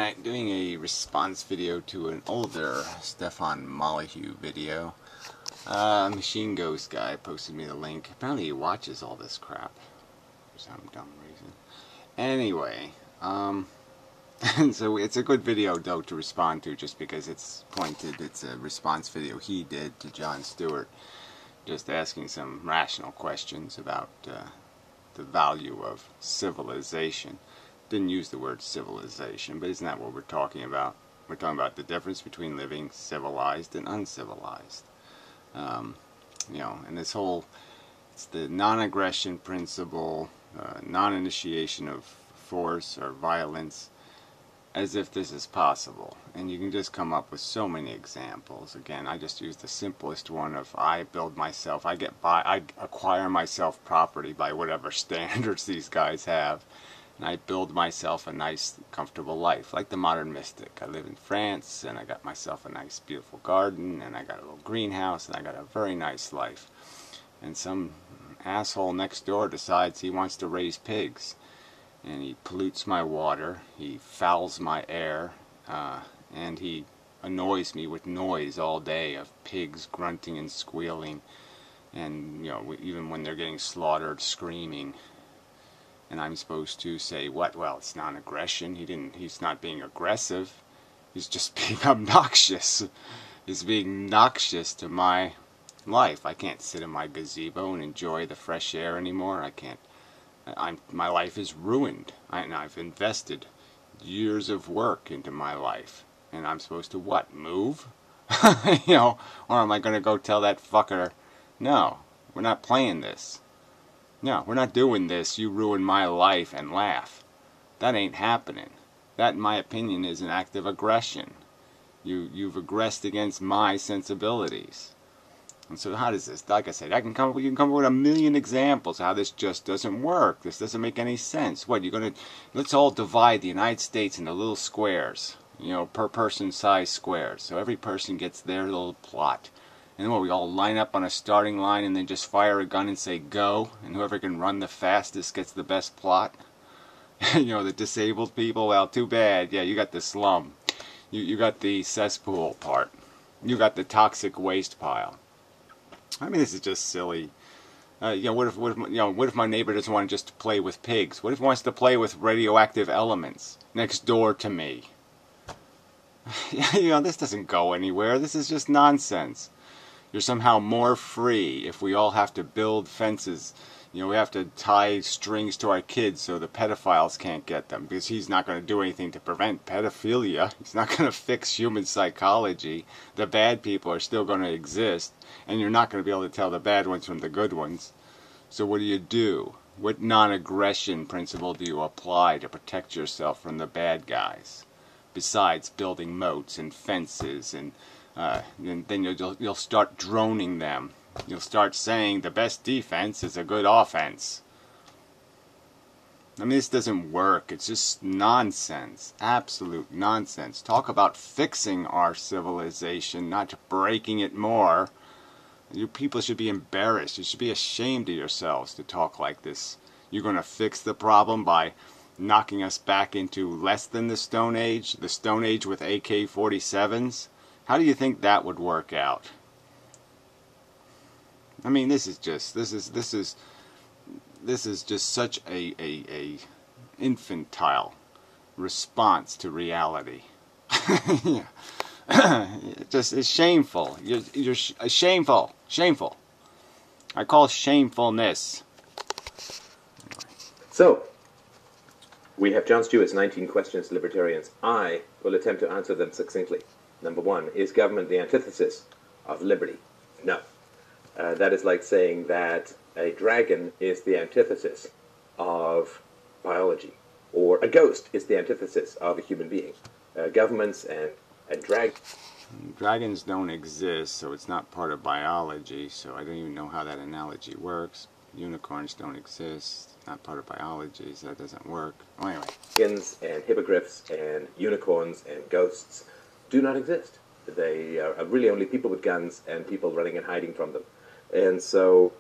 Alright, doing a response video to an older Stefan Molyneux video. Machine Ghost guy posted me the link. Apparently he watches all this crap for some dumb reason. Anyway, and so it's a good video though to respond to just because it's pointed. It's a response video he did to Jon Stewart, just asking some rational questions about the value of civilization. Didn't use the word civilization, but isn't that what we're talking about? We're talking about the difference between living civilized and uncivilized. You know, and this whole, it's the non-aggression principle, non-initiation of force or violence, as if this is possible. And you can just come up with so many examples. Again, I just use the simplest one of I build myself, I acquire myself property by whatever standards these guys have. And I build myself a nice, comfortable life, like the modern mystic. I live in France, and I got myself a nice, beautiful garden, and I got a little greenhouse, and I got a very nice life. And some asshole next door decides he wants to raise pigs. And he pollutes my water, he fouls my air, and he annoys me with noise all day of pigs grunting and squealing, and, you know, even when they're getting slaughtered, screaming. And I'm supposed to say, what? Well, it's non-aggression. He's not being aggressive. He's just being obnoxious. He's being noxious to my life. I can't sit in my gazebo and enjoy the fresh air anymore. I can't. My life is ruined. I've invested years of work into my life. And I'm supposed to what? Move? You know, or am I going to go tell that fucker, no, we're not playing this. No, we're not doing this, you ruin my life, and laugh. That ain't happening. That, in my opinion, is an act of aggression. You've aggressed against my sensibilities. And so how does this, like I said, you can come up with a million examples how this just doesn't work. This doesn't make any sense. What, let's all divide the United States into little squares, you know, per person size squares. So every person gets their little plot. And then what, we all line up on a starting line and then just fire a gun and say go, and whoever can run the fastest gets the best plot? You know, the disabled people, well, too bad. Yeah, you got the slum. You got the cesspool part. You got the toxic waste pile. I mean, this is just silly. You know, what if my neighbor doesn't want to just play with pigs? What if he wants to play with radioactive elements next door to me? You know, this doesn't go anywhere. This is just nonsense. You're somehow more free if we all have to build fences. You know, we have to tie strings to our kids so the pedophiles can't get them, because he's not going to do anything to prevent pedophilia. He's not going to fix human psychology. The bad people are still going to exist, and you're not going to be able to tell the bad ones from the good ones. So what do? What non-aggression principle do you apply to protect yourself from the bad guys, besides building moats and fences and then you'll start droning them. You'll start saying the best defense is a good offense. I mean, this doesn't work. It's just nonsense. Absolute nonsense. Talk about fixing our civilization, not breaking it more. You people should be embarrassed. You should be ashamed of yourselves to talk like this. You're going to fix the problem by knocking us back into less than the Stone Age with AK-47s? How do you think that would work out? I mean, this is just such a infantile response to reality. It's shameful. You're shameful. I call shamefulness. So, we have Jon Stewart's 19 questions to libertarians. I will attempt to answer them succinctly. Number one, is government the antithesis of liberty? No. That is like saying that a dragon is the antithesis of biology, or a ghost is the antithesis of a human being. Governments and dragons don't exist, so it's not part of biology, so I don't even know how that analogy works. Unicorns don't exist, not part of biology, so that doesn't work. Well, anyway. Dragons and hippogriffs and unicorns and ghosts do not exist. They are really only people with guns and people running and hiding from them. And so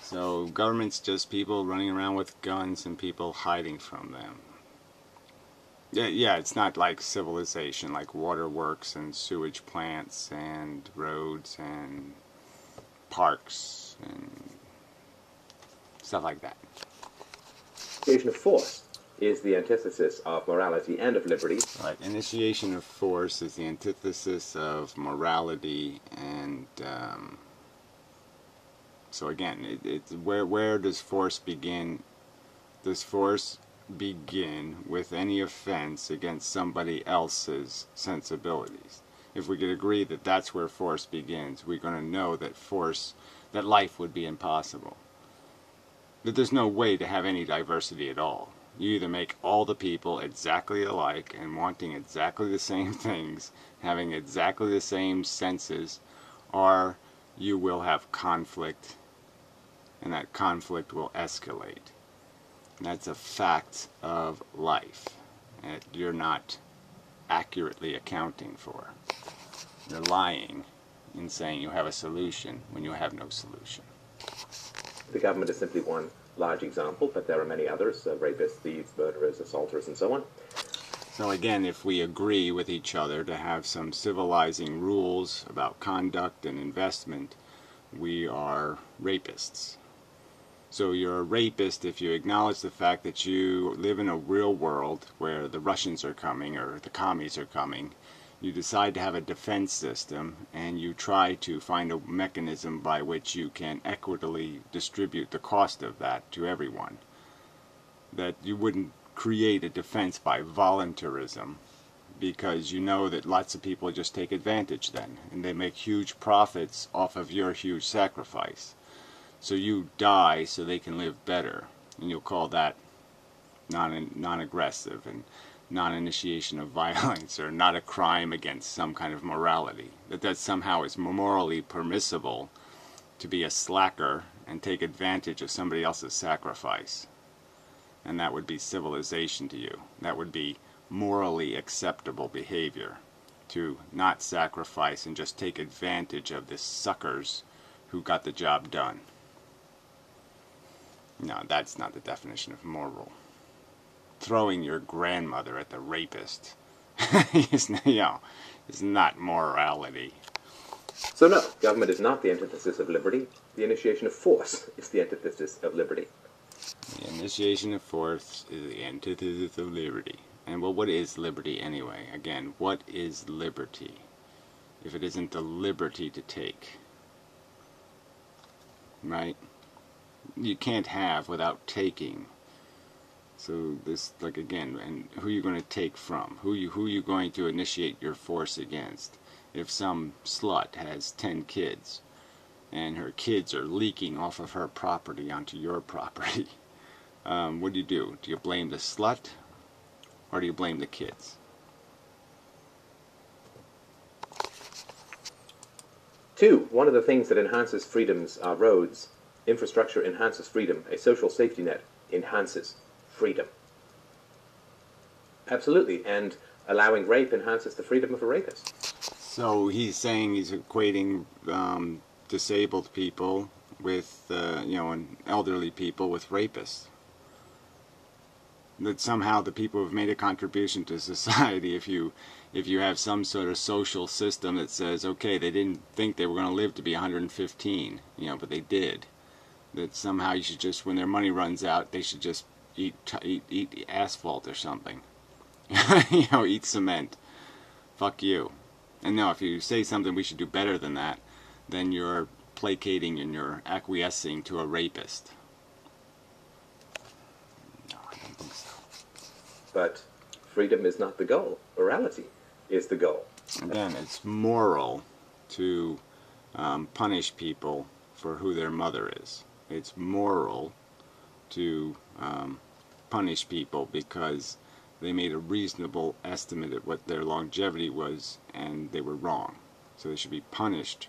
So government's just people running around with guns and people hiding from them. Yeah, it's not like civilization, like waterworks and sewage plants and roads and parks and stuff like that. Initiation of force is the antithesis of morality and of liberty. Right. Initiation of force is the antithesis of morality, and so again, it's where does force begin? Does force begin with any offense against somebody else's sensibilities? If we could agree that that's where force begins, we're going to know that that life would be impossible. That there's no way to have any diversity at all. You either make all the people exactly alike and wanting exactly the same things, having exactly the same senses, or you will have conflict, and that conflict will escalate. And that's a fact of life that you're not accurately accounting for. You're lying in saying you have a solution when you have no solution. The government is simply one large example, but there are many others, rapists, thieves, murderers, assaulters, and so on. So again, if we agree with each other to have some civilizing rules about conduct and investment, we are rapists. So you're a rapist if you acknowledge the fact that you live in a real world where the Russians are coming or the commies are coming. You decide to have a defense system, and you try to find a mechanism by which you can equitably distribute the cost of that to everyone. That you wouldn't create a defense by voluntarism, because you know that lots of people just take advantage then, and they make huge profits off of your huge sacrifice. So you die so they can live better, and you'll call that non-aggressive and non-initiation of violence, or not a crime against some kind of morality. That somehow is morally permissible to be a slacker and take advantage of somebody else's sacrifice. And that would be civilization to you. That would be morally acceptable behavior, to not sacrifice and just take advantage of the suckers who got the job done. No, that's not the definition of moral. Throwing your grandmother at the rapist is not morality. So no, government is not the antithesis of liberty. The initiation of force is the antithesis of liberty. The initiation of force is the antithesis of liberty. And well, what is liberty anyway? Again, what is liberty if it isn't the liberty to take? Right? You can't have without taking. So this, like again, and who are you going to take from? Who are you going to initiate your force against? If some slut has 10 kids, and her kids are leaking off of her property onto your property, what do? Do you blame the slut, or do you blame the kids? Two, one of the things that enhances freedoms are roads. Infrastructure enhances freedom. A social safety net enhances freedom. Absolutely, and allowing rape enhances the freedom of a rapist. So he's saying he's equating disabled people with, and elderly people with rapists. That somehow the people who've made a contribution to society, if you have some sort of social system that says, okay, they didn't think they were going to live to be 115, but they did. That somehow you should just, when their money runs out, they should just eat asphalt or something. Eat cement. Fuck you. And no, if you say something we should do better than that, then you're placating and you're acquiescing to a rapist. No, I don't think so. But freedom is not the goal. Morality is the goal. Again, it's moral to punish people for who their mother is. It's moral to punish people because they made a reasonable estimate of what their longevity was and they were wrong. So they should be punished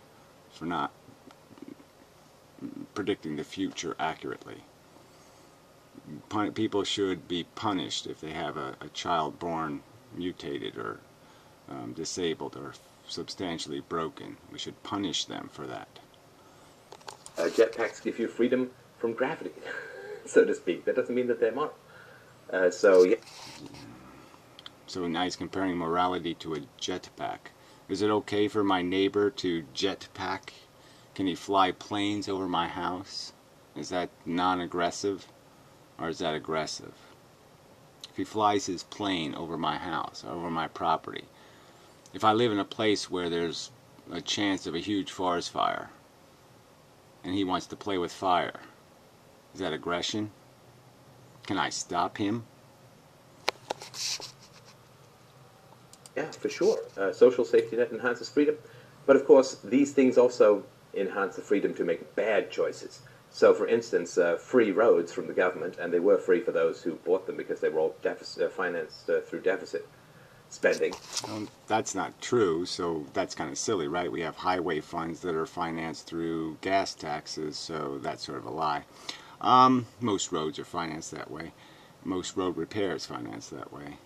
for not predicting the future accurately. People should be punished if they have a child born mutated or disabled or substantially broken. We should punish them for that. Jetpacks give you freedom from gravity, so to speak. That doesn't mean that they're moral. So, yeah. So now he's comparing morality to a jetpack. Is it okay for my neighbor to jetpack? Can he fly planes over my house? Is that non-aggressive, or is that aggressive? If he flies his plane over my house, over my property, if I live in a place where there's a chance of a huge forest fire, and he wants to play with fire, is that aggression? Can I stop him? Yeah, for sure. Social safety net enhances freedom. But of course, these things also enhance the freedom to make bad choices. So, for instance, free roads from the government, and they were free for those who bought them because they were all financed through deficit spending. That's not true, so that's kind of silly, right? We have highway funds that are financed through gas taxes, so that's sort of a lie. Most roads are financed that way. Most road repairs financed that way.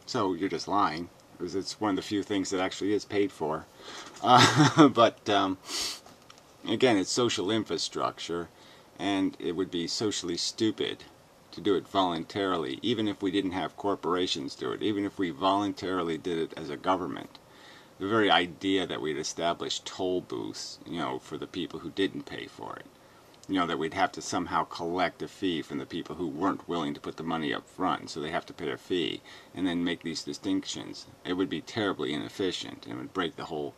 So you're just lying, because it's one of the few things that actually is paid for. But again, it's social infrastructure, and it would be socially stupid to do it voluntarily, even if we didn't have corporations do it, even if we voluntarily did it as a government. The very idea that we'd establish toll booths, for the people who didn't pay for it, that we'd have to somehow collect a fee from the people who weren't willing to put the money up front, so they have to pay a fee, and then make these distinctions. It would be terribly inefficient, and it would break the whole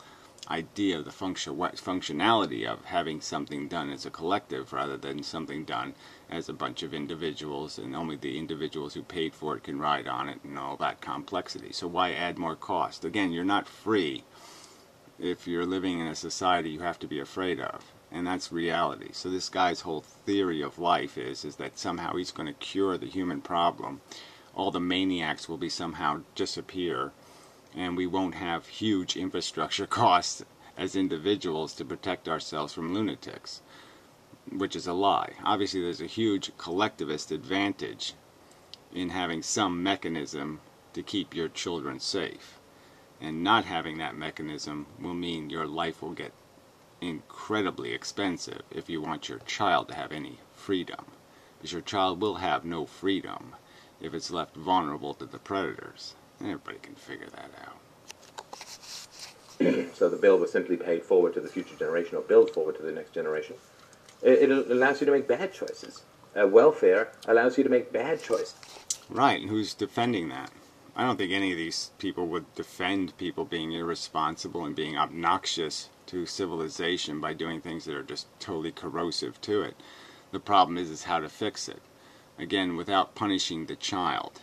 idea of the functionality of having something done as a collective rather than something done as a bunch of individuals, and only the individuals who paid for it can ride on it, and all that complexity. So why add more cost? Again, you're not free. If you're living in a society you have to be afraid of, and that's reality. So this guy's whole theory of life is that somehow he's going to cure the human problem. All the maniacs will be somehow disappear, and we won't have huge infrastructure costs as individuals to protect ourselves from lunatics, which is a lie. Obviously there's a huge collectivist advantage in having some mechanism to keep your children safe, and not having that mechanism will mean your life will get incredibly expensive if you want your child to have any freedom, because your child will have no freedom if it's left vulnerable to the predators. Everybody can figure that out. So the bill was simply paid forward to the future generation, or billed forward to the next generation. It allows you to make bad choices. Welfare allows you to make bad choices. Right, and who's defending that? I don't think any of these people would defend people being irresponsible and being obnoxious to civilization by doing things that are just totally corrosive to it. The problem is how to fix it. Again, without punishing the child.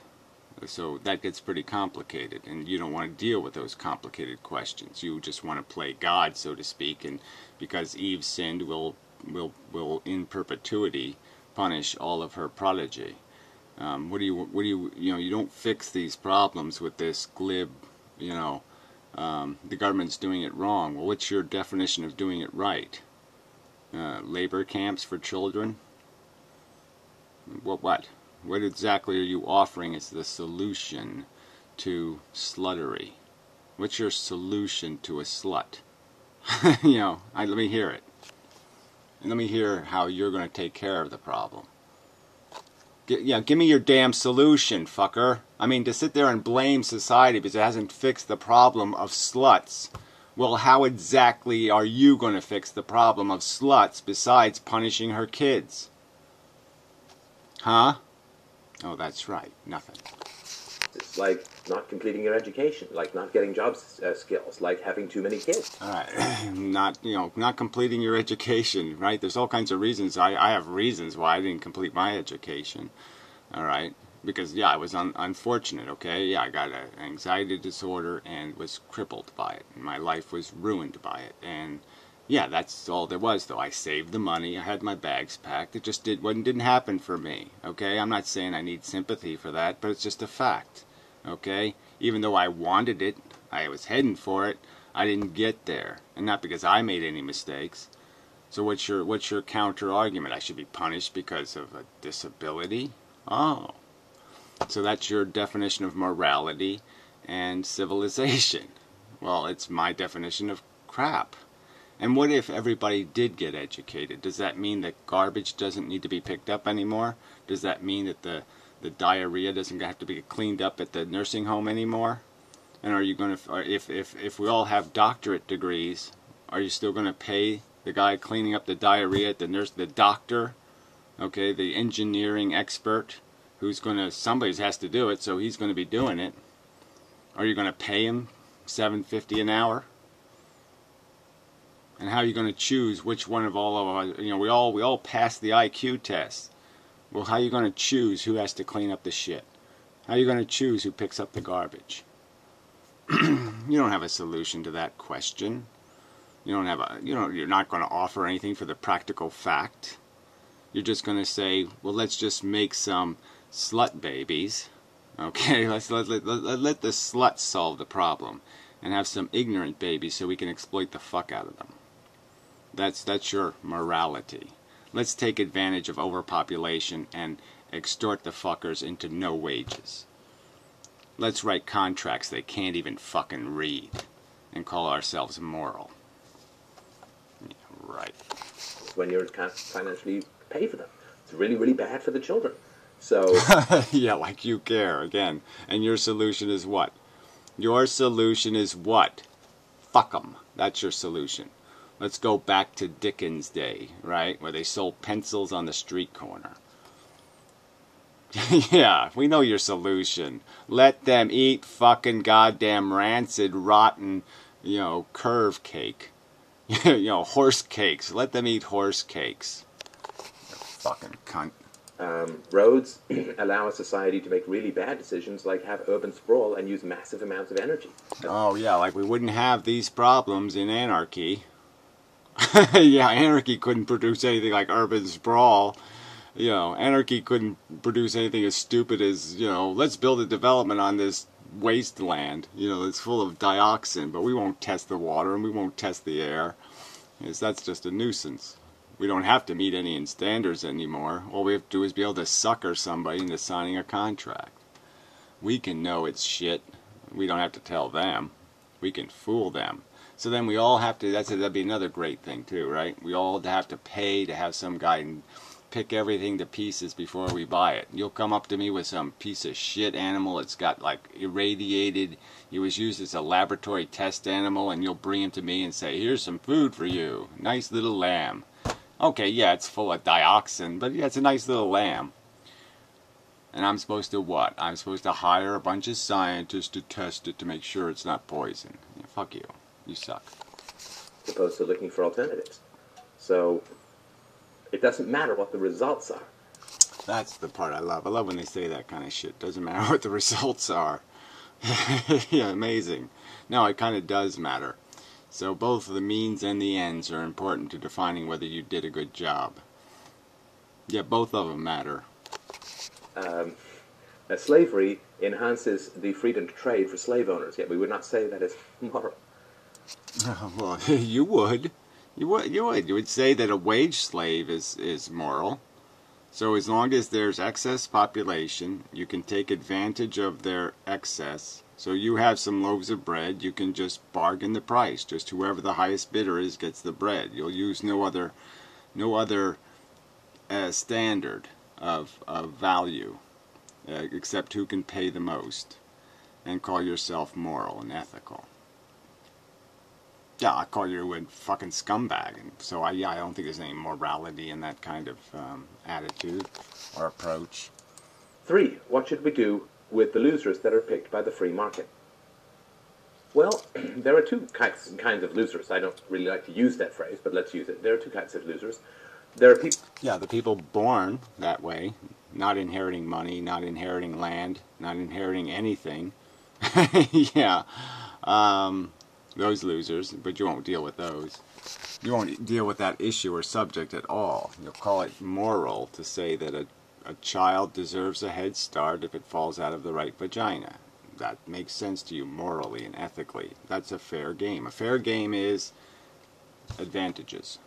So that gets pretty complicated, and you don't want to deal with those complicated questions. You just want to play God, so to speak, and because Eve sinned, will in perpetuity punish all of her progeny. You don't fix these problems with this glib, the government's doing it wrong. Well, what's your definition of doing it right? Labor camps for children? What? What exactly are you offering as the solution to sluttery? What's your solution to a slut? Let me hear it. And let me hear how you're going to take care of the problem. Give me your damn solution, fucker. I mean, to sit there and blame society because it hasn't fixed the problem of sluts. Well, how exactly are you going to fix the problem of sluts besides punishing her kids? Huh? Oh, that's right. Nothing. It's like not completing your education, like not getting job skills, like having too many kids. All right. Not completing your education, right? There's all kinds of reasons. I have reasons why I didn't complete my education. All right. Because, I was unfortunate, okay? I got an anxiety disorder and was crippled by it. And my life was ruined by it. And, that's all there was, though. I saved the money. I had my bags packed. It just didn't happen for me, okay? I'm not saying I need sympathy for that, but it's just a fact, okay? Even though I wanted it, I was heading for it, I didn't get there. And not because I made any mistakes. So what's your counter argument? I should be punished because of a disability? Oh. So that's your definition of morality and civilization. Well, it's my definition of crap. And what if everybody did get educated? Does that mean that garbage doesn't need to be picked up anymore? Does that mean that the the diarrhea doesn't have to be cleaned up at the nursing home anymore? And are you going to, if we all have doctorate degrees, are you still going to pay the guy cleaning up the diarrhea at the doctor, okay, the engineering expert, who's going to, somebody has to do it, so he's going to be doing it. Are you going to pay him $7.50 an hour? And how are you going to choose which one of all of us, we all pass the IQ test. Well, how are you going to choose who has to clean up the shit? How are you going to choose who picks up the garbage? You don't have a solution to that question. You don't have you're not going to offer anything for the practical fact. You're just going to say, well, let's just make some slut babies. Okay, let the sluts solve the problem and have some ignorant babies so we can exploit the fuck out of them. That's your morality. Let's take advantage of overpopulation and extort the fuckers into no wages. Let's write contracts they can't even fucking read and call ourselves moral. Yeah, right. When you're financially pay for them. It's really, really bad for the children. So yeah, like you care again. And your solution is what? Your solution is what? Fuck 'em. That's your solution. Let's go back to Dickens' day, right? Where they sold pencils on the street corner. Yeah, we know your solution. Let them eat fucking goddamn rancid, rotten, curve cake. Horse cakes. Let them eat horse cakes. Fucking cunt. Roads allow a society to make really bad decisions, like have urban sprawl and use massive amounts of energy. Oh, yeah, like we wouldn't have these problems in anarchy. Yeah, anarchy couldn't produce anything like urban sprawl. Anarchy couldn't produce anything as stupid as, let's build a development on this wasteland, it's full of dioxin, but we won't test the water and we won't test the air. That's just a nuisance. We don't have to meet any standards anymore. All we have to do is be able to sucker somebody into signing a contract. We can know it's shit. We don't have to tell them. We can fool them. So then we all have to, that'd be another great thing too, right? We all have to pay to have some guy pick everything to pieces before we buy it. You'll come up to me with some piece of shit animal that's got like irradiated, he was used as a laboratory test animal, and you'll bring him to me and say, here's some food for you. Nice little lamb. Okay, yeah, it's full of dioxin, but yeah, it's a nice little lamb. And I'm supposed to what? I'm supposed to hire a bunch of scientists to test it to make sure it's not poison. Yeah, fuck you. You suck. As opposed to looking for alternatives. So it doesn't matter what the results are. That's the part I love. I love when they say that kind of shit. Doesn't matter what the results are. Yeah, amazing. No, it kind of does matter. So both the means and the ends are important to defining whether you did a good job. Yeah, both of them matter. Slavery enhances the freedom to trade for slave owners, yet we would not say that is moral. Well, you would. You would say that a wage slave is moral. So as long as there's excess population, you can take advantage of their excess. So you have some loaves of bread, you can just bargain the price. Just whoever the highest bidder is gets the bread. You'll use no other standard of value except who can pay the most, and call yourself moral and ethical. Yeah, I call you a fucking scumbag. And so I don't think there's any morality in that kind of attitude or approach. 3. What should we do with the losers that are picked by the free market? Well, there are two kinds of losers. I don't really like to use that phrase, but let's use it. There are two kinds of losers. There are people... Yeah, the people born that way, not inheriting money, not inheriting land, not inheriting anything. Yeah. Those losers, but you won't deal with those. You won't deal with that issue or subject at all. You'll call it moral to say that a child deserves a head start if it falls out of the right vagina. That makes sense to you morally and ethically. That's a fair game. A fair game is advantages.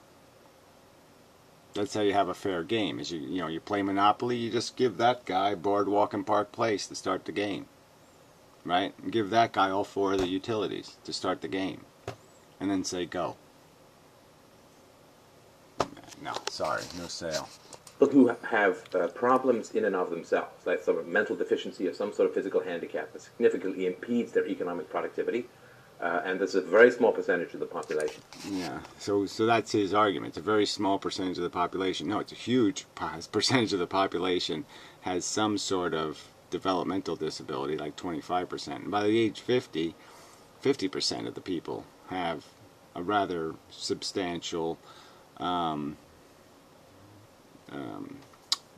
That's how you have a fair game. Is you play Monopoly, you just give that guy Boardwalk and Park Place to start the game. Right? And give that guy all 4 of the utilities to start the game. And then say go. No, sorry, no sale. people who have problems in and of themselves, like some mental deficiency or some sort of physical handicap that significantly impedes their economic productivity, and there's a very small percentage of the population. Yeah, so that's his argument. It's a very small percentage of the population. No, it's a huge percentage of the population has some sort of developmental disability, like 25%. And by the age 50, 50% of the people have a rather substantial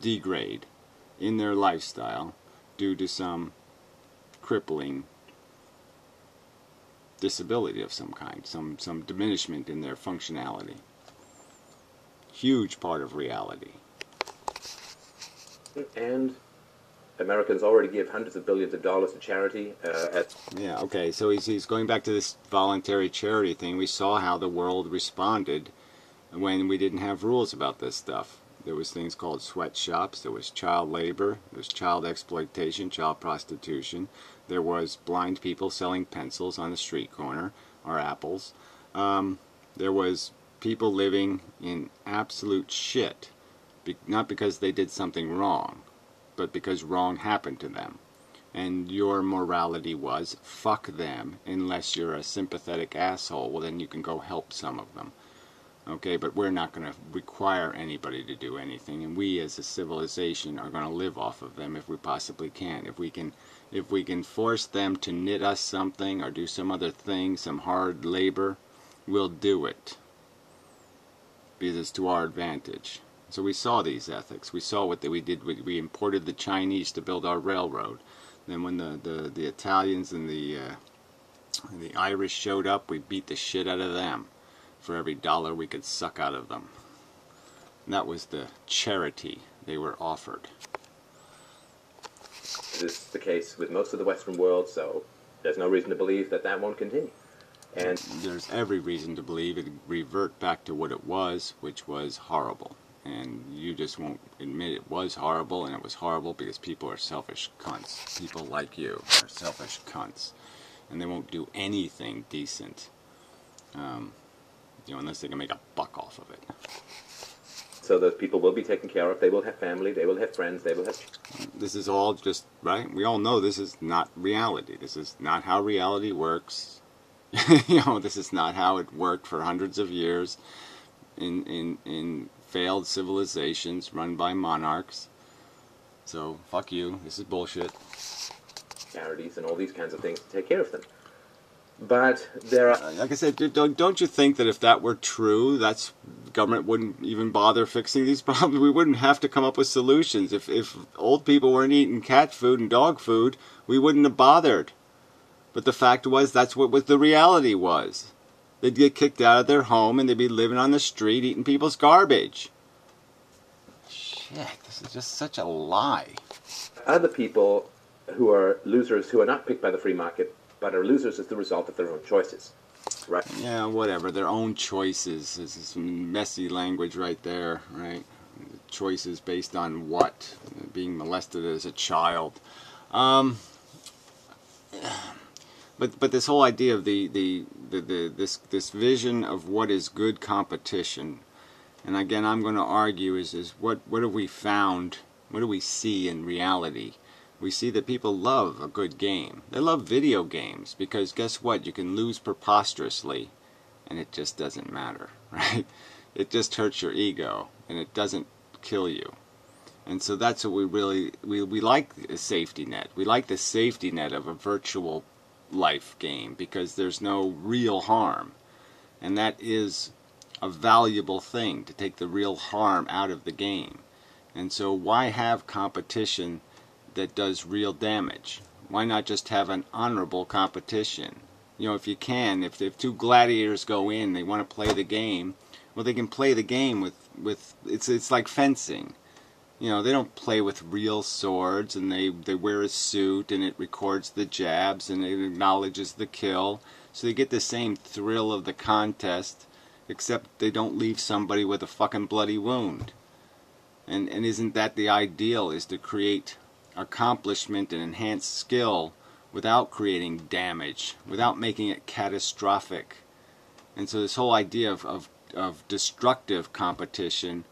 degrade in their lifestyle due to some crippling disability of some kind, some diminishment in their functionality. Huge part of reality. And Americans already give hundreds of billions of dollars to charity. Yeah, okay, so he's going back to this voluntary charity thing. We saw how the world responded when we didn't have rules about this stuff. There was things called sweatshops, there was child labor, there was child exploitation, child prostitution, there was blind people selling pencils on the street corner, or apples. There was people living in absolute shit, not because they did something wrong, but because wrong happened to them. And your morality was, fuck them, unless you're a sympathetic asshole, well then you can go help some of them. Okay, but we're not going to require anybody to do anything, and we as a civilization are going to live off of them if we possibly can. If we can force them to knit us something or do some other thing, some hard labor, we'll do it, because it's to our advantage. So we saw these ethics. We saw what we did. We imported the Chinese to build our railroad. Then when the Italians and the Irish showed up, we beat the shit out of them for every dollar we could suck out of them. And that was the charity they were offered. This is the case with most of the Western world, so there's no reason to believe that won't continue. And there's every reason to believe it revert back to what it was, which was horrible. And you just won't admit it was horrible, and it was horrible because people are selfish cunts. People like you are selfish cunts. And they won't do anything decent. Unless they can make a buck off of it. So those people will be taken care of. They will have family. They will have friends. They will have... This is all just, right? We all know this is not reality. This is not how reality works. This is not how it worked for hundreds of years in failed civilizations run by monarchs. So, fuck you. This is bullshit. Charities and all these kinds of things to take care of them. But there are... like I said, don't you think that if that were true, government wouldn't even bother fixing these problems? We wouldn't have to come up with solutions. If old people weren't eating cat food and dog food, we wouldn't have bothered. But the fact was, that's what the reality was. They'd get kicked out of their home and they'd be living on the street eating people's garbage. Shit, this is just such a lie. Other people who are losers, who are not picked by the free market, but are losers as the result of their own choices. Right? Yeah, whatever. Their own choices. This is some messy language right there, right? Choices based on what? Being molested as a child. But this whole idea of this vision of what is good competition, and again I'm going to argue is what have we found? What do we see in reality? We see that people love a good game. They love video games because guess what? You can lose preposterously and it just doesn't matter, right? It just hurts your ego and it doesn't kill you. And so that's what we like a safety net. We like the safety net of a virtual life game because there's no real harm. And that is a valuable thing, to take the real harm out of the game. And so why have competition that does real damage? Why not just have an honorable competition? If you can, if two gladiators go in, they want to play the game, well, they can play the game with it's like fencing. They don't play with real swords, and they wear a suit, and it records the jabs, and it acknowledges the kill. So they get the same thrill of the contest, except they don't leave somebody with a fucking bloody wound. And isn't that the ideal, is to create accomplishment and enhanced skill without creating damage, without making it catastrophic? And so this whole idea of destructive competition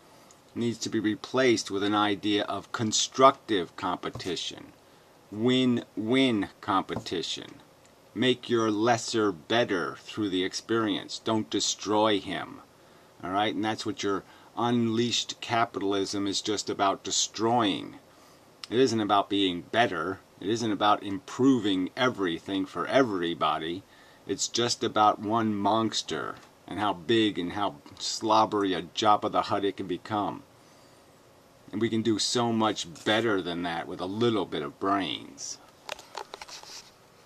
needs to be replaced with an idea of constructive competition, win-win competition. Make your lesser better through the experience. Don't destroy him. All right? And that's what your unleashed capitalism is just about, destroying. It isn't about being better. It isn't about improving everything for everybody. It's just about one monster and how big and how slobbery a Jabba the Hutt it can become. And we can do so much better than that with a little bit of brains.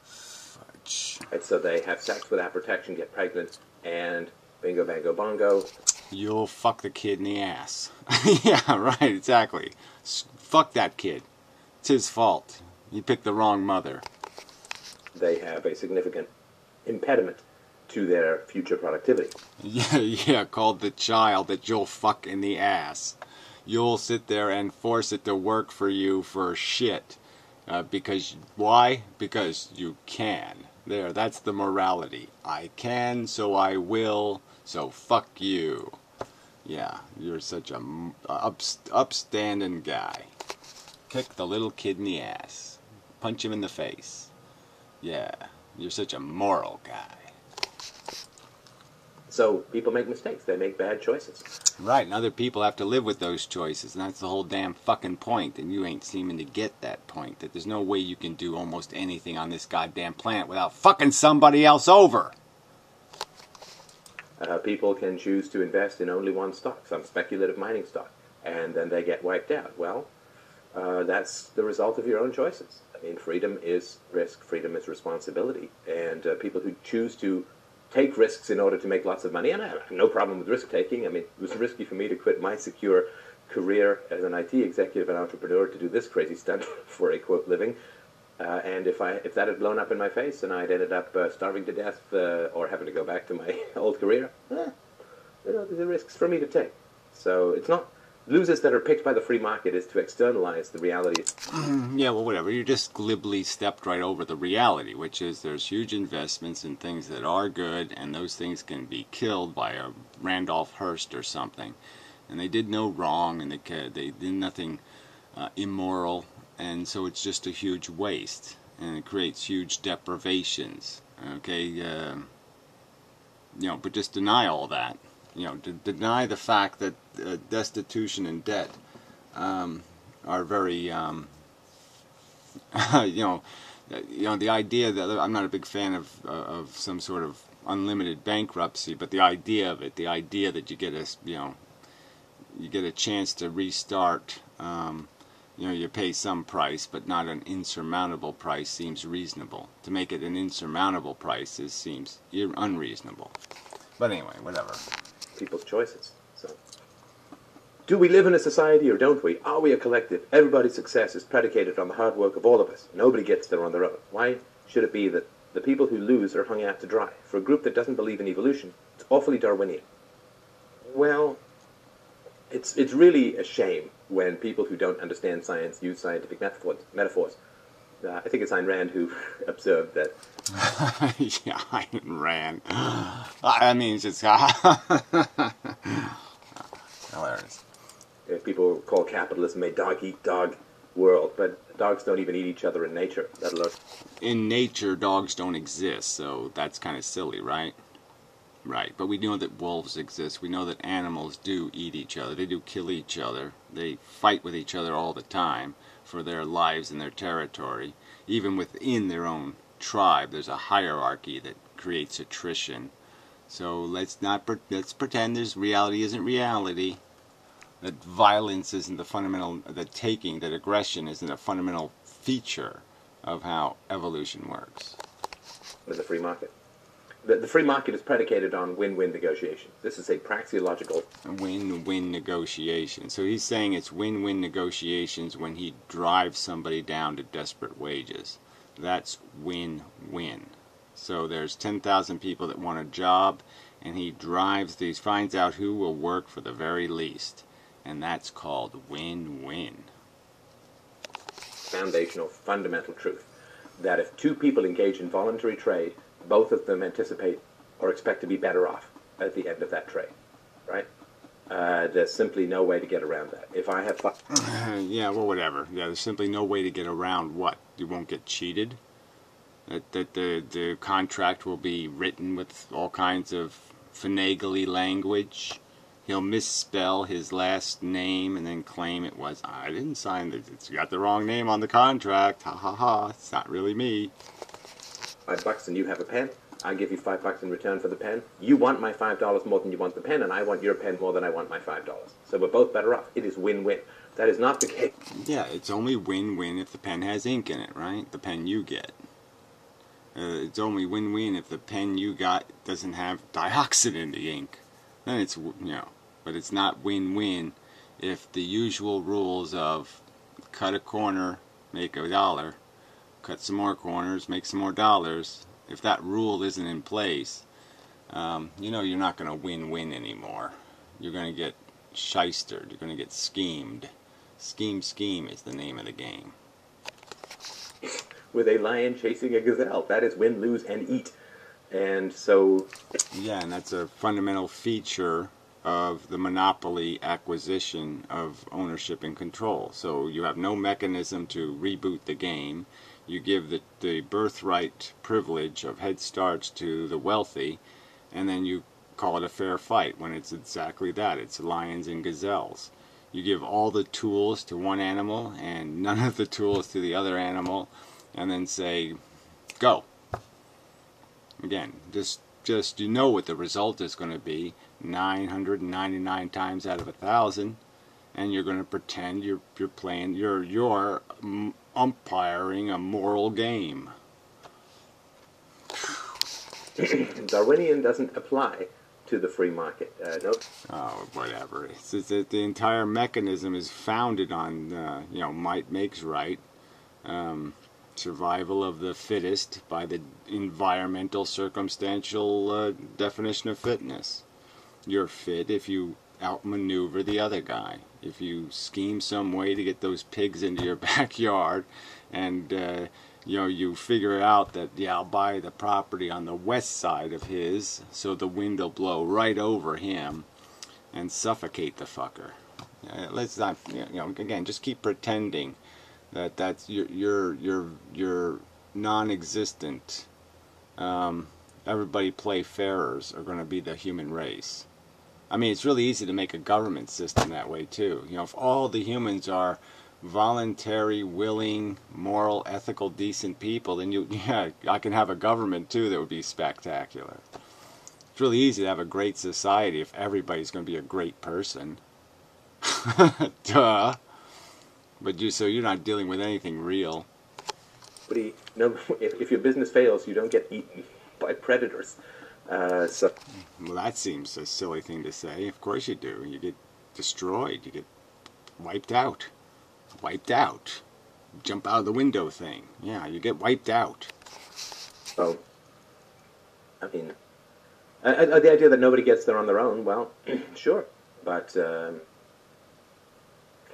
Fudge. And so they have sex without protection, get pregnant, and bingo, bango, bongo. You'll fuck the kid in the ass. Yeah, right, exactly. Fuck that kid. It's his fault. He picked the wrong mother. They have a significant impediment to their future productivity. Yeah, called the child that you'll fuck in the ass. You'll sit there and force it to work for you for shit. Because, why? Because you can. There, that's the morality. I can, so I will, so fuck you. Yeah, you're such a upstanding guy. Kick the little kid in the ass. Punch him in the face. Yeah, you're such a moral guy. So people make mistakes. They make bad choices. Right, and other people have to live with those choices, and that's the whole damn fucking point, and you ain't seeming to get that point, that there's no way you can do almost anything on this goddamn planet without fucking somebody else over. People can choose to invest in only one stock, some speculative mining stock, and then they get wiped out. Well, that's the result of your own choices. I mean, freedom is risk, freedom is responsibility, and people who choose to take risks in order to make lots of money, and I have no problem with risk-taking. I mean, it was risky for me to quit my secure career as an IT executive and entrepreneur to do this crazy stunt for a, quote, living. And if that had blown up in my face and I'd ended up starving to death or having to go back to my old career, there's a risks for me to take. So it's not... Losers that are picked by the free market is to externalize the reality. Yeah, well, whatever. You just glibly stepped right over the reality, which is there's huge investments in things that are good, and those things can be killed by a Randolph Hearst or something. And they did no wrong, and they did nothing immoral, and so it's just a huge waste, and it creates huge deprivations. Okay, but just deny all that. To deny the fact that destitution and debt are very, the idea that I'm not a big fan of some sort of unlimited bankruptcy, but the idea of it, the idea that you get a chance to restart, you pay some price, but not an insurmountable price seems reasonable. To make it an insurmountable price seems unreasonable. But anyway, whatever. People's choices. So, do we live in a society or don't we? Are we a collective? Everybody's success is predicated on the hard work of all of us. Nobody gets there on their own. Why should it be that the people who lose are hung out to dry? For a group that doesn't believe in evolution, it's awfully Darwinian. Well, it's really a shame when people who don't understand science use scientific metaphors. I think it's Ayn Rand who observed that. Yeah, Ayn Rand. I mean, it's just hilarious. People call capitalism a dog-eat-dog world, but dogs don't even eat each other in nature. Let alone in nature, dogs don't exist, so that's kind of silly, right? Right, but we know that wolves exist. We know that animals do eat each other. They do kill each other. They fight with each other all the time for their lives and their territory. Even within their own tribe, there's a hierarchy that creates attrition. So let's pretend reality isn't reality. That violence isn't the fundamental, that aggression isn't a fundamental feature of how evolution works. With the free market. The free market is predicated on win-win negotiations. This is a praxeological... Win-win negotiation. So he's saying it's win-win negotiations when he drives somebody down to desperate wages. That's win-win. So there's 10,000 people that want a job, and he finds out who will work for the very least. And that's called win-win. Foundational, fundamental truth. That if two people engage in voluntary trade, both of them anticipate or expect to be better off at the end of that trade, right? There's simply no way to get around that. If I have yeah, well, whatever. Yeah, there's simply no way to get around what? You won't get cheated? That the contract will be written with all kinds of finagly language. He'll misspell his last name and then claim it was, I didn't sign it. It's got the wrong name on the contract. Ha ha ha. It's not really me. $5 and you have a pen. I give you $5 in return for the pen. You want my $5 more than you want the pen, and I want your pen more than I want my $5. So we're both better off. It is win-win. That is not the case. Yeah, it's only win-win if the pen has ink in it, right? The pen you get. It's only win-win if the pen you got doesn't have dioxin in the ink. Then it's, but it's not win-win if the usual rules of cut a corner, make $1, cut some more corners, make some more dollars, if that rule isn't in place, you're not going to win-win anymore. You're going to get shystered. You're going to get schemed. Scheme is the name of the game. With a lion chasing a gazelle. That is win, lose, and eat. And so... Yeah, and that's a fundamental feature of the monopoly acquisition of ownership and control. So you have no mechanism to reboot the game. You give the birthright privilege of head starts to the wealthy, and then you call it a fair fight when it's exactly that. It's lions and gazelles. You give all the tools to one animal and none of the tools to the other animal, and then say, go. Again, just you know what the result is going to be 999 times out of 1,000, and you're going to pretend you're playing, you're umpiring a moral game. Darwinian doesn't apply to the free market. Nope. Oh, whatever. It's that the entire mechanism is founded on, might makes right. Survival of the fittest by the environmental circumstantial definition of fitness. You're fit if you outmaneuver the other guy. If you scheme some way to get those pigs into your backyard and you figure out that, I'll buy the property on the west side of his so the wind will blow right over him and suffocate the fucker. Let's not, again, just keep pretending that's your non-existent everybody play fairers are going to be the human race. I mean, it's really easy to make a government system that way too. If all the humans are voluntary, willing, moral, ethical, decent people, then I can have a government too that would be spectacular. It's really easy to have a great society if everybody's going to be a great person. Duh. But so you're not dealing with anything real. But if your business fails, you don't get eaten by predators. Well, that seems a silly thing to say. Of course you do. You get destroyed. You get wiped out. Wiped out. Jump out of the window thing. Yeah, you get wiped out. So, I mean, the idea that nobody gets there on their own, well, sure. But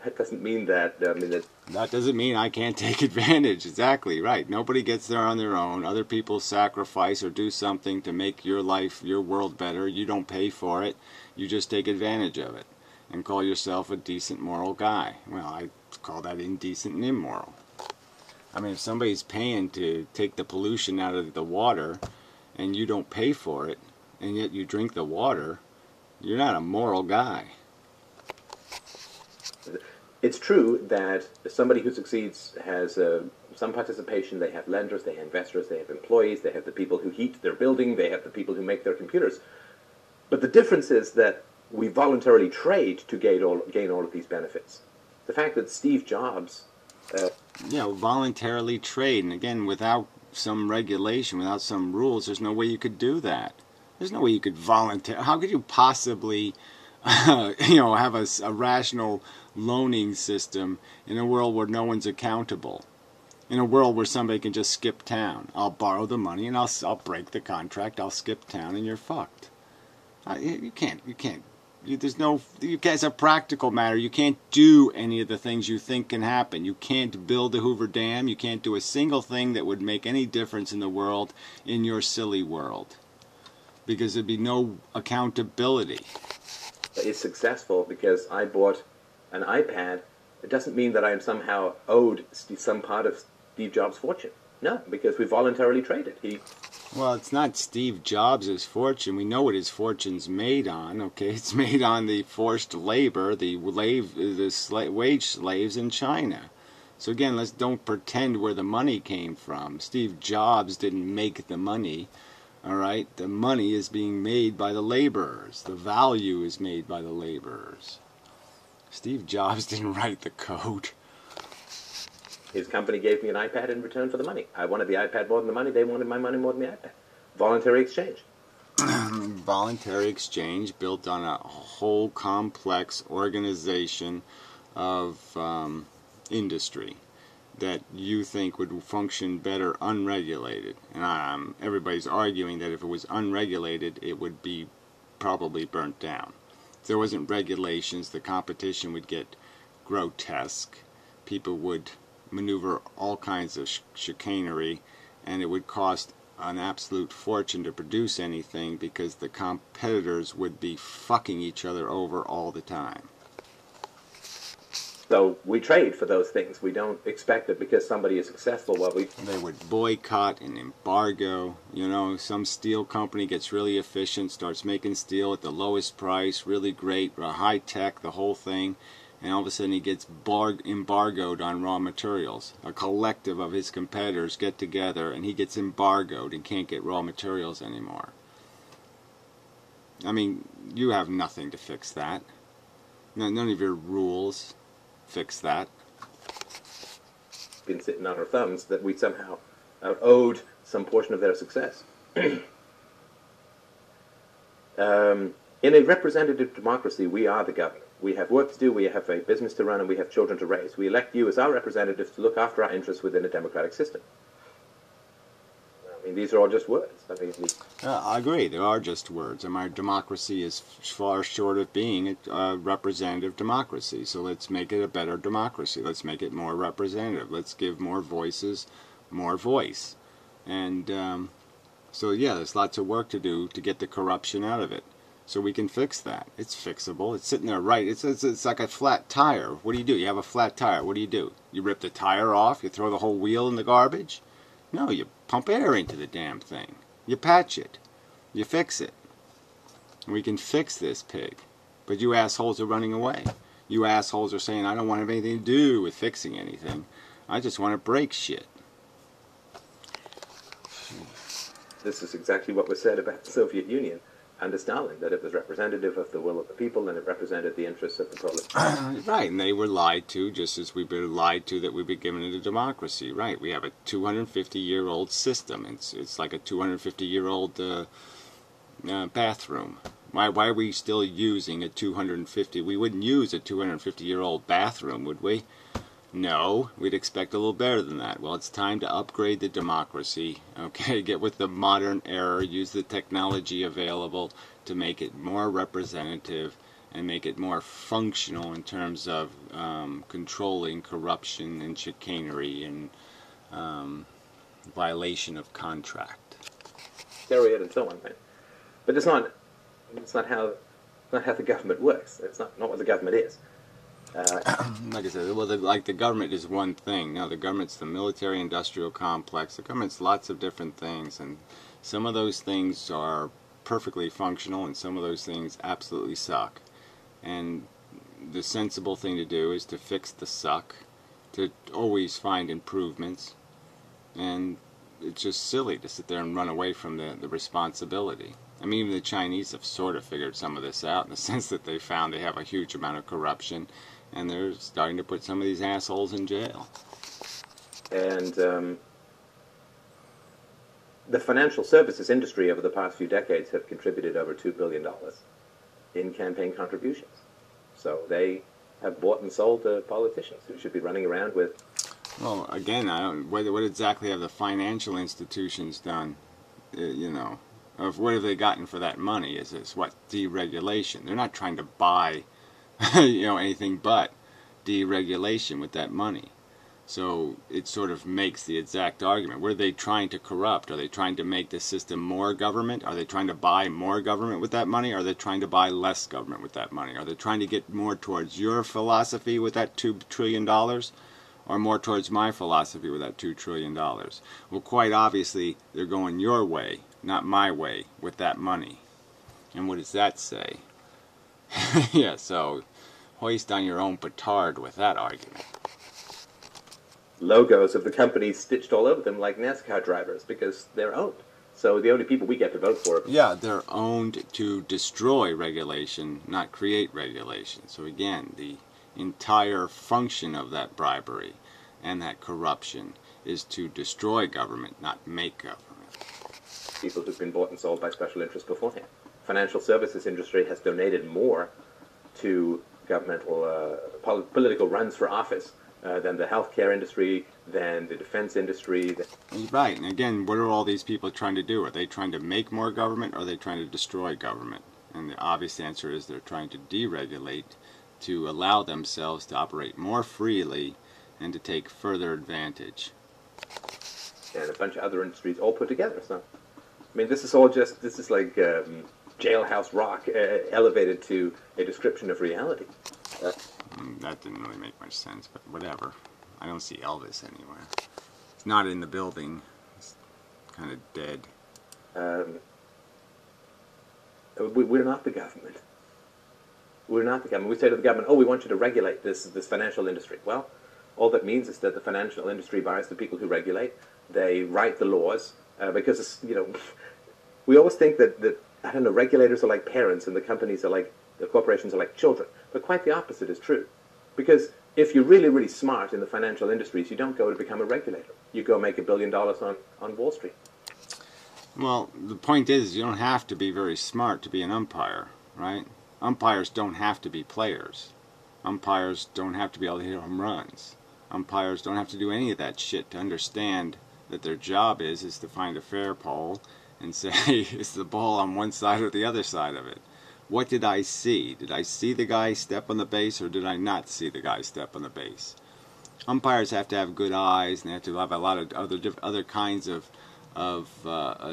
that doesn't mean that, That doesn't mean I can't take advantage. Exactly, right. Nobody gets there on their own. Other people sacrifice or do something to make your life, your world better. You don't pay for it. You just take advantage of it and call yourself a decent, moral guy. Well, I call that indecent and immoral. I mean, if somebody's paying to take the pollution out of the water and you don't pay for it, and yet you drink the water, you're not a moral guy. It's true that somebody who succeeds has some participation. They have lenders, they have investors, they have employees, they have the people who heat their building, they have the people who make their computers. But the difference is that we voluntarily trade to gain all of these benefits. The fact that Steve Jobs... voluntarily trade, and again, without some regulation, without some rules, there's no way you could do that. There's no way you could voluntarily... How could you possibly... have a rational loaning system in a world where no one's accountable, in a world where somebody can just skip town. I'll borrow the money and I'll break the contract. I'll skip town and you're fucked. You can't. As a practical matter, you can't do any of the things you think can happen. You can't build the Hoover Dam. You can't do a single thing that would make any difference in the world in your silly world, because there'd be no accountability. is successful because I bought an iPad, it doesn't mean that I am somehow owed some part of Steve Jobs' fortune. No, because we voluntarily traded. Well, it's not Steve Jobs' fortune. We know what his fortune's made on. Okay, it's made on the forced labor, the wage slaves in China. So again, don't pretend where the money came from. Steve Jobs didn't make the money. All right, the money is being made by the laborers. The value is made by the laborers. Steve Jobs didn't write the code. His company gave me an iPad in return for the money. I wanted the iPad more than the money. They wanted my money more than the iPad. Voluntary exchange. Voluntary exchange built on a whole complex organization of industry that you think would function better unregulated. And everybody's arguing that if it was unregulated, it would be probably burnt down. If there wasn't regulations, the competition would get grotesque. People would maneuver all kinds of chicanery, and it would cost an absolute fortune to produce anything because the competitors would be fucking each other over all the time. So we trade for those things. We don't expect that because somebody is successful, They would boycott and embargo. You know, some steel company gets really efficient, starts making steel at the lowest price, really great, high tech, the whole thing, and all of a sudden he gets embargoed on raw materials. A collective of his competitors get together and he gets embargoed and can't get raw materials anymore. I mean, you have nothing to fix that. None of your rules fix that. Been sitting on our thumbs that we somehow owed some portion of their success. In a representative democracy, we are the government. We have work to do, we have a business to run, and we have children to raise. We elect you as our representatives to look after our interests within a democratic system. I mean, these are all just words. I mean, I agree, they are just words. And our democracy is far short of being a representative democracy. So let's make it a better democracy. Let's make it more representative. Let's give more voices more voice. And so, yeah, there's lots of work to do to get the corruption out of it. So we can fix that. It's fixable. It's sitting there right. It's like a flat tire. What do? You have a flat tire. What do? You rip the tire off? You throw the whole wheel in the garbage? No, you pump air into the damn thing. You patch it. You fix it. And we can fix this pig. But you assholes are running away. You assholes are saying, I don't want to have anything to do with fixing anything. I just want to break shit. This is exactly what was said about the Soviet Union under Stalin, that it was representative of the will of the people and it represented the interests of the proletariat. Right, and they were lied to just as we've been lied to that we've been given a democracy. Right, we have a 250-year-old system. It's like a 250-year-old bathroom. Why are we still using a 250? We wouldn't use a 250-year-old bathroom, would we? No, we'd expect a little better than that. Well, it's time to upgrade the democracy. Okay, get with the modern era, use the technology available to make it more representative and make it more functional in terms of controlling corruption and chicanery and violation of contract. Steroid and so on, right? But it's not how the government works. It's not what the government is. Like I said, well, the government is one thing. No, the government's the military-industrial complex. The government's lots of different things, and some of those things are perfectly functional, and some of those things absolutely suck. And the sensible thing to do is to fix the suck, to always find improvements, and it's just silly to sit there and run away from the responsibility. I mean, even the Chinese have sort of figured some of this out in the sense that they found they have a huge amount of corruption, and they're starting to put some of these assholes in jail. And the financial services industry over the past few decades have contributed over $2 billion in campaign contributions. So they have bought and sold to politicians who should be running around with... Well, again, what exactly have the financial institutions done, of what have they gotten for that money? Is this what? Deregulation. They're not trying to buy anything but deregulation with that money. So it sort of makes the exact argument. What are they trying to corrupt? Are they trying to make the system more government? Are they trying to buy more government with that money? Are they trying to buy less government with that money? Are they trying to get more towards your philosophy with that $2 trillion? Or more towards my philosophy with that $2 trillion? Well, quite obviously, they're going your way, not my way, with that money. And what does that say? Yeah, so hoist on your own petard with that argument. Logos of the companies stitched all over them like NASCAR drivers because they're owned. So the only people we get to vote for. Yeah, they're owned to destroy regulation, not create regulation. So again, the entire function of that bribery and that corruption is to destroy government, not make government. People who've been bought and sold by special interests beforehand. Financial services industry has donated more to governmental political runs for office than the healthcare industry, than the defense industry. Right, and again, what are all these people trying to do? Are they trying to make more government, or are they trying to destroy government? And the obvious answer is they're trying to deregulate, to allow themselves to operate more freely and to take further advantage. And a bunch of other industries all put together. So, I mean, this is like Jailhouse Rock elevated to a description of reality. That didn't really make much sense, but whatever. I don't see Elvis anywhere. He's not in the building. He's kind of dead. We're not the government. We're not the government. We say to the government, oh, we want you to regulate this financial industry. Well, all that means is that the financial industry buys the people who regulate. They write the laws because, we always think that, I don't know, regulators are like parents and the companies are like, the corporations are like children. But quite the opposite is true. Because if you're really, really smart in the financial industries, you don't go to become a regulator. You go make $1 billion on Wall Street. Well, the point is, you don't have to be very smart to be an umpire, right? Umpires don't have to be players. Umpires don't have to be able to hit home runs. Umpires don't have to do any of that shit to understand that their job is to find a fair pole and say, is the ball on one side or the other side of it? What did I see? Did I see the guy step on the base, or did I not see the guy step on the base? Umpires have to have good eyes, and they have to have a lot of other kinds of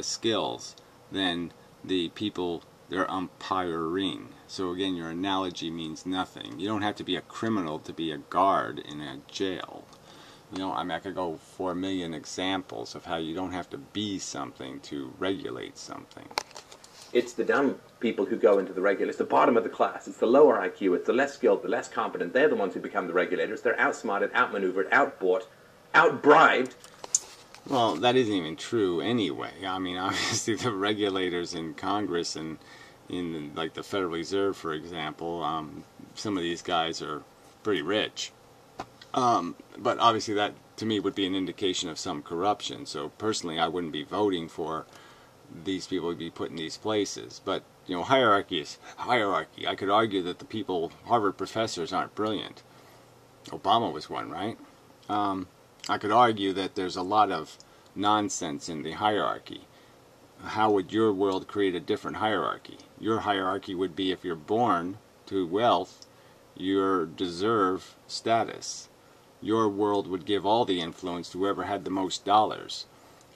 skills than the people they're umpiring. So again, your analogy means nothing. You don't have to be a criminal to be a guard in a jail. I could go 4 million examples of how you don't have to be something to regulate something. It's the dumb people who go into the regulators. It's the bottom of the class. It's the lower IQ. It's the less skilled, the less competent. They're the ones who become the regulators. They're outsmarted, outmaneuvered, outbought, outbribed. Well, that isn't even true anyway. I mean, obviously the regulators in Congress and in like the Federal Reserve, for example, some of these guys are pretty rich. But obviously that, to me, would be an indication of some corruption. So personally, I wouldn't be voting for these people to be put in these places. But, hierarchy is hierarchy. I could argue that the Harvard professors aren't brilliant. Obama was one, right? I could argue that there's a lot of nonsense in the hierarchy. How would your world create a different hierarchy? Your hierarchy would be, if you're born to wealth, you deserve status. Your world would give all the influence to whoever had the most dollars.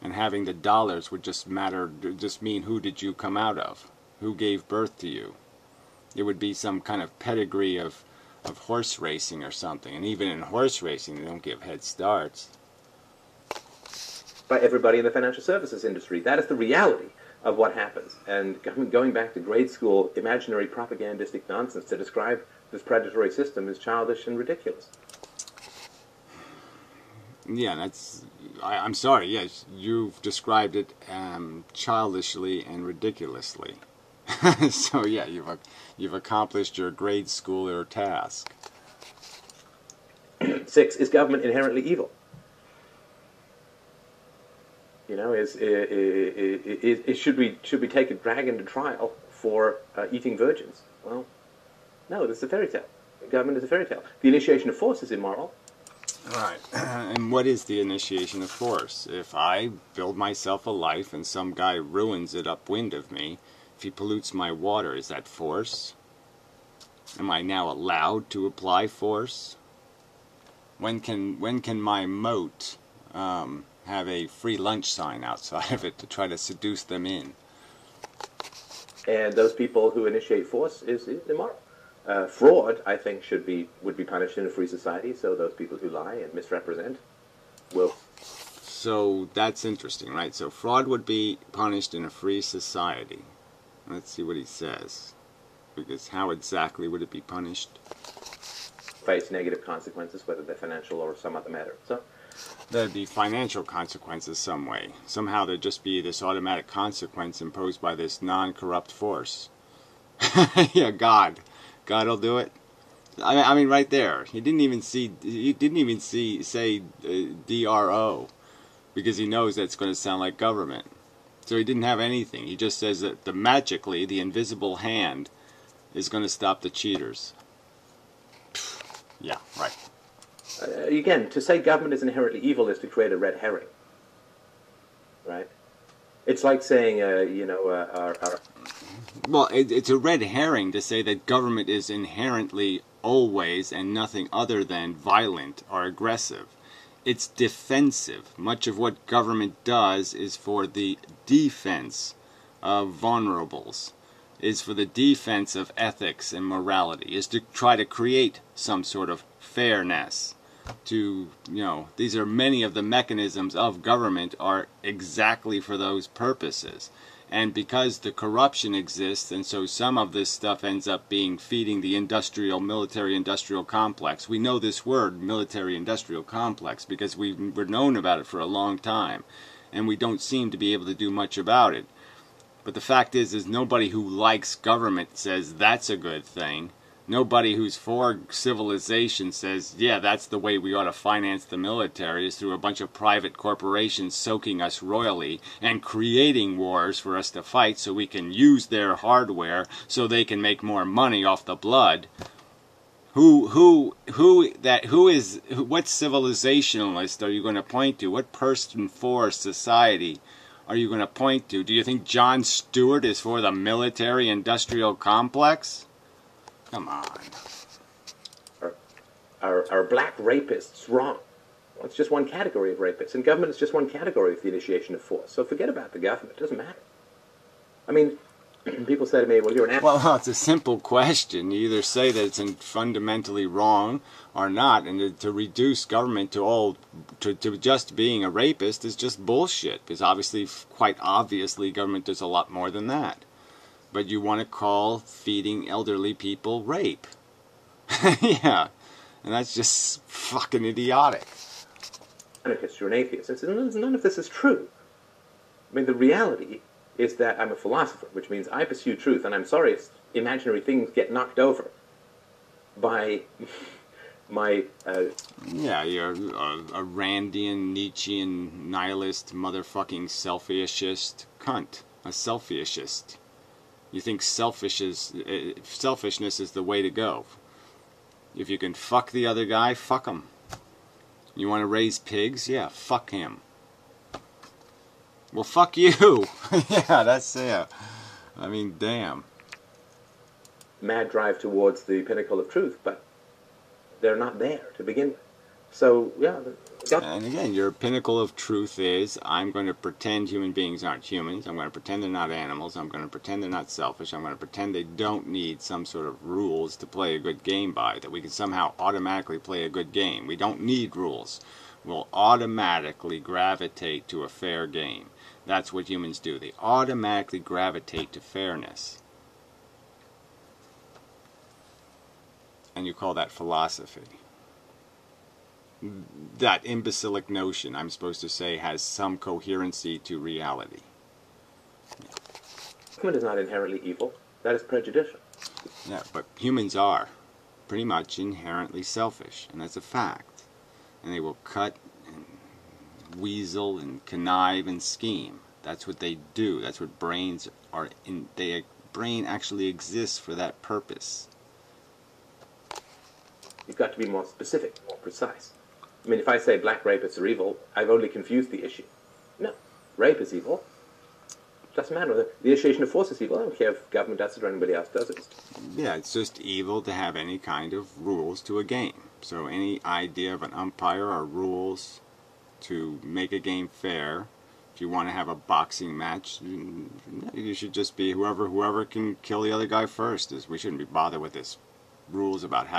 And having the dollars would just mean who did you come out of? Who gave birth to you? It would be some kind of pedigree of horse racing or something. And even in horse racing, they don't give head starts. By everybody in the financial services industry. That is the reality of what happens. And going back to grade school, imaginary propagandistic nonsense to describe this predatory system is childish and ridiculous. Yeah, I'm sorry, yes, you've described it childishly and ridiculously. So yeah, you've accomplished your grade schooler task. 6, is government inherently evil? Should we take a dragon to trial for eating virgins? Well, no, this is a fairy tale. Government is a fairy tale. The initiation of force is immoral. Right. And what is the initiation of force? If I build myself a life and some guy ruins it upwind of me, if he pollutes my water, is that force? Am I now allowed to apply force? When can my moat have a free lunch sign outside of it to try to seduce them in? And those people who initiate force is immoral. Fraud, I think, would be punished in a free society. So those people who lie and misrepresent will. So that's interesting, right? So fraud would be punished in a free society. Let's see what he says. Because how exactly would it be punished? Face negative consequences, whether they're financial or some other matter. So there'd be financial consequences some way. Somehow there'd just be this automatic consequence imposed by this non-corrupt force. Yeah, God will do it. I mean, right there. He didn't even say DRO, because he knows that's going to sound like government. So he didn't have anything. He just says that magically the invisible hand is going to stop the cheaters. Yeah, right. Again, to say government is inherently evil is to create a red herring. Right? It's like saying, Well, it's a red herring to say that government is inherently always and nothing other than violent or aggressive. It's defensive. Much of what government does is for the defense of vulnerables, is for the defense of ethics and morality, is to try to create some sort of fairness. These are many of the mechanisms of government are exactly for those purposes. And because the corruption exists, and so some of this stuff ends up being feeding the military-industrial complex. We know this word, military-industrial complex, because we've known about it for a long time, and we don't seem to be able to do much about it. But the fact is nobody who likes government says that's a good thing. Nobody who's for civilization says, yeah, that's the way we ought to finance the military, is through a bunch of private corporations soaking us royally and creating wars for us to fight so we can use their hardware so they can make more money off the blood. What civilizationalist are you going to point to? What person for society are you going to point to? Do you think Jon Stewart is for the military-industrial complex? Come on. Are black rapists wrong? Well, it's just one category of rapists, and government is just one category of the initiation of force. So forget about the government. It doesn't matter. I mean, people say to me, well, you're an asshole. Well, it's a simple question. You either say that it's fundamentally wrong or not, and to reduce government to just being a rapist is just bullshit, because quite obviously, government does a lot more than that. But you want to call feeding elderly people rape. Yeah. And that's just fucking idiotic. You're an atheist. None of this is true. I mean, the reality is that I'm a philosopher, which means I pursue truth, and I'm sorry if imaginary things get knocked over by my... Yeah, you're a Randian, Nietzschean, nihilist, motherfucking selfishist cunt. A selfishist. You think selfishness is the way to go. If you can fuck the other guy, fuck him. You want to raise pigs? Yeah, fuck him. Well, fuck you. Yeah, that's it. I mean, damn. Mad drive towards the pinnacle of truth, but they're not there to begin with. So, yeah. And again, your pinnacle of truth is, I'm going to pretend human beings aren't humans. I'm going to pretend they're not animals. I'm going to pretend they're not selfish. I'm going to pretend they don't need some sort of rules to play a good game by, that we can somehow automatically play a good game. We don't need rules. We'll automatically gravitate to a fair game. That's what humans do. They automatically gravitate to fairness. And you call that philosophy. That imbecilic notion, I'm supposed to say, has some coherency to reality. Government is not inherently evil. That is prejudicial. Yeah, but humans are pretty much inherently selfish, and that's a fact. And they will cut and weasel and connive and scheme. That's what they do. That's what brains are in. Brain actually exists for that purpose. You've got to be more specific, more precise. I mean, if I say black rapists are evil, I've only confused the issue. No, rape is evil. Doesn't matter. The initiation of force is evil. I don't care if government does it or anybody else does it. Yeah, it's just evil to have any kind of rules to a game. So any idea of an umpire or rules to make a game fair, if you want to have a boxing match, you should just be whoever can kill the other guy first. We shouldn't be bothered with this rules about how